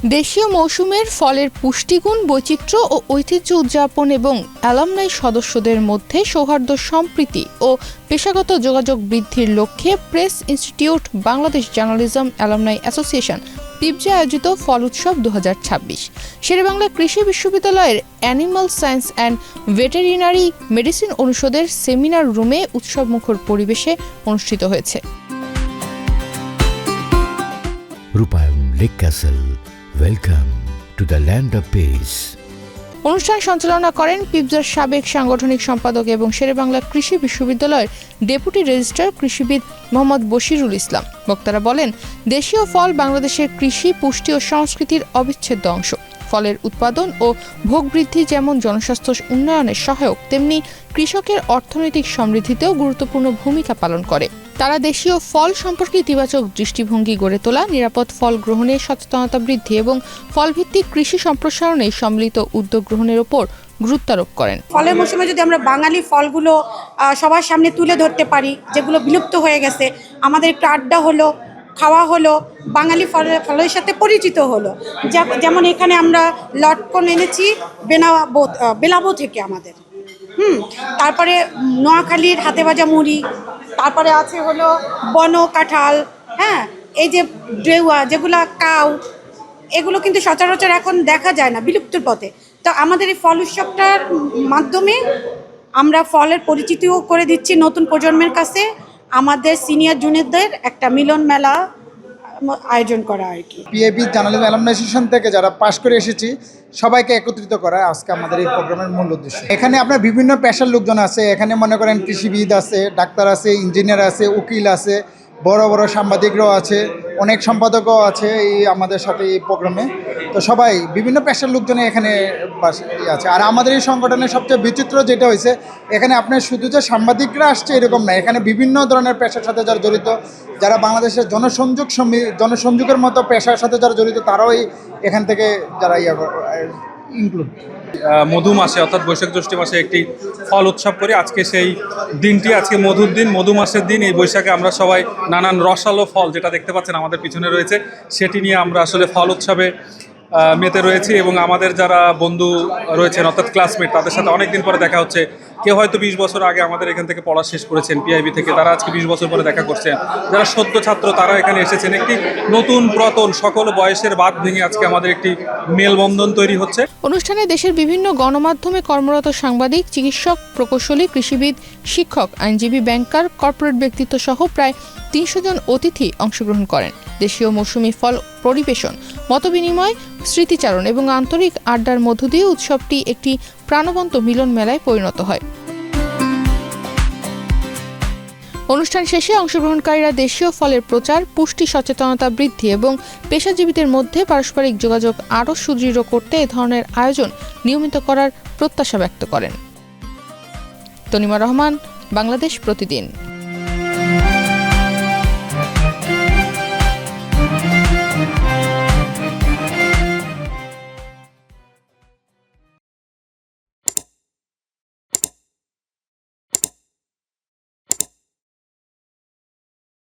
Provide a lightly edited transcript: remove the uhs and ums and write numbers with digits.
দেশীয় মৌসুমের ফলের পুষ্টিগুণ, বৈচিত্র্য ও ঐতিহ্য উদযাপন এবং অ্যালামনাই সদস্যদের মধ্যে সৌহার্দ্য সম্প্রীতি ও পেশাগত যোগাযোগ বৃদ্ধির লক্ষ্যে press institute Bangladesh journalism alumni association পিবজে আয়োজিত ফল উৎসব 2026 শেরেবাংলা কৃষি বিশ্ববিদ্যালয়ের animal science and veterinary medicine অনুষদের সেমিনার রুমে উৎসবমুখর পরিবেশে অনুষ্ঠিত হয়েছে। Rupayan lake castle, welcome to the land of peace. অনুষ্ঠান সঞ্চালনা করেন পিবজার সাবেক সাংগঠনিক সম্পাদক এবং শেরেবাংলা কৃষি বিশ্ববিদ্যালয়ের ডেপুটি রেজিস্ট্রার কৃষিবিদ মোহাম্মদ বশিরুল ইসলাম। বক্তারা বলেন, দেশীয় ফল বাংলাদেশের কৃষি, পুষ্টি ও সংস্কৃতির অবিচ্ছেদ্য অংশ। ফলের উৎপাদন ও ভোগ বৃদ্ধি যেমন জনস্বাস্থ্য উন্নয়নের সহায়ক, তেমনি কৃষকের অর্থনৈতিক সমৃদ্ধিতেও গুরুত্বপূর্ণ ভূমিকা পালন করে। তারা দেশীয় ফল সম্পর্কে ইতিবাচক দৃষ্টিভঙ্গি গড়ে তোলা, নিরাপদ ফল গ্রহণে সচেতনতা বৃদ্ধি এবং ফলভিত্তিক কৃষি সম্প্রসারণে সম্মিলিত উদ্যোগ গ্রহণের ওপর গুরুত্ব আরোপ করেন। ফলের মৌসুমে যদি আমরা বাঙালি ফলগুলো সবার সামনে তুলে ধরতে পারি, যেগুলো বিলুপ্ত হয়ে গেছে, আমাদের একটু আড্ডা হলো, খাওয়া হলো, বাঙালি ফলের সাথে পরিচিত হলো। যেমন এখানে আমরা লটকন এনেছি বেলাবো থেকে আমাদের, তারপরে নোয়াখালীর হাতে ভাজা মুড়ি, তারপরে আছে হলো বন কাঁঠাল, এই যে ডেউয়া, যেগুলা কাউ, এগুলো কিন্তু সচরাচর এখন দেখা যায় না, বিলুপ্তির পথে। তো আমাদের এই ফল উৎসবটার মাধ্যমে আমরা ফলের পরিচিতিও করে দিচ্ছি নতুন প্রজন্মের কাছে। আমাদের সিনিয়র জুনিয়রদের একটা মিলন মেলা আয়োজন করা আর কি। পিএবি জার্নালিজম অ্যালামনাই অ্যাসোসিয়েশন থেকে যারা পাশ করে এসেছি সবাইকে একত্রিত করা আজকে আমাদের এই প্রোগ্রামের মূল উদ্দেশ্য। এখানে আপনার বিভিন্ন পেশার লোকজন আছে, এখানে মনে করেন কৃষিবিদ আছে, ডাক্তার আছে, ইঞ্জিনিয়ার আছে, উকিল আছে, বড় বড় সাংবাদিকরাও আছে, অনেক সম্পাদকও আছে এই আমাদের সাথে এই প্রোগ্রামে। তো সবাই বিভিন্ন পেশার লোকজনে এখানে আছে। আর আমাদের এই সংগঠনের সবচেয়ে বিচিত্র যেটা হয়েছে, এখানে আপনার শুধু যে সাংবাদিকরা আসছে এরকম না, এখানে বিভিন্ন ধরনের পেশার সাথে যারা জড়িত, যারা বাংলাদেশের জনসংযোগের মতো পেশার সাথে যারা জড়িত, তারাও এখান থেকে যারা ইনক্লুড। মধু মাসে অর্থাৎ বৈশাখ জ্যৈষ্ঠ মাসে একটি ফল উৎসব করি। আজকে সেই দিনটি, আজকে মধুর দিন, মধু মাসের দিন। এই বৈশাখে আমরা সবাই নানান রসালো ফল, যেটা দেখতে পাচ্ছেন আমাদের পিছনে রয়েছে, সেটি নিয়ে আমরা আসলে ফল উৎসবে মেতে রয়েছি। এবং আমাদের যারা বন্ধু রয়েছেন অর্থাৎ ক্লাসমেট, তাদের সাথে অনেকদিন পরে দেখা হচ্ছে। কেউ হয়তো 20 বছর আগে আমাদের এখান থেকে পড়া শেষ করেছেন পিআইবি থেকে, তারা আজকে 20 বছর পরে দেখা করছেন। যারা সদ্য ছাত্র তারা এখানে এসেছেন। একটি নতুন পুরাতন সকল বয়সের বাদ ভেঙে আজকে আমাদের একটি মেলবন্ধন তৈরি হচ্ছে। অনুষ্ঠানে দেশের বিভিন্ন গণমাধ্যমে কর্মরত সাংবাদিক, চিকিৎসক, প্রকৌশলী, কৃষিবিদ, শিক্ষক, আইনজীবী, ব্যাংকার, কর্পোরেট ব্যক্তিত্ব সহ প্রায় 300 জন অতিথি অংশগ্রহণ করেন। দেশীয় মৌসুমি ফল পরিবেশন, মতবিনিময়, স্মৃতিচারণ এবং আন্তরিক আড্ডার মধ্য দিয়ে উৎসবটি একটি প্রাণবন্ত মিলন মেলায় পরিণত হয়। অনুষ্ঠান শেষে অংশগ্রহণকারীরা দেশীয় ফলের প্রচার, পুষ্টি সচেতনতা বৃদ্ধি এবং পেশাজীবীদের মধ্যে পারস্পরিক যোগাযোগ আরও সুদৃঢ় করতে এ ধরনের আয়োজন নিয়মিত করার প্রত্যাশা ব্যক্ত করেন। তনিমা রহমান, বাংলাদেশ প্রতিদিন।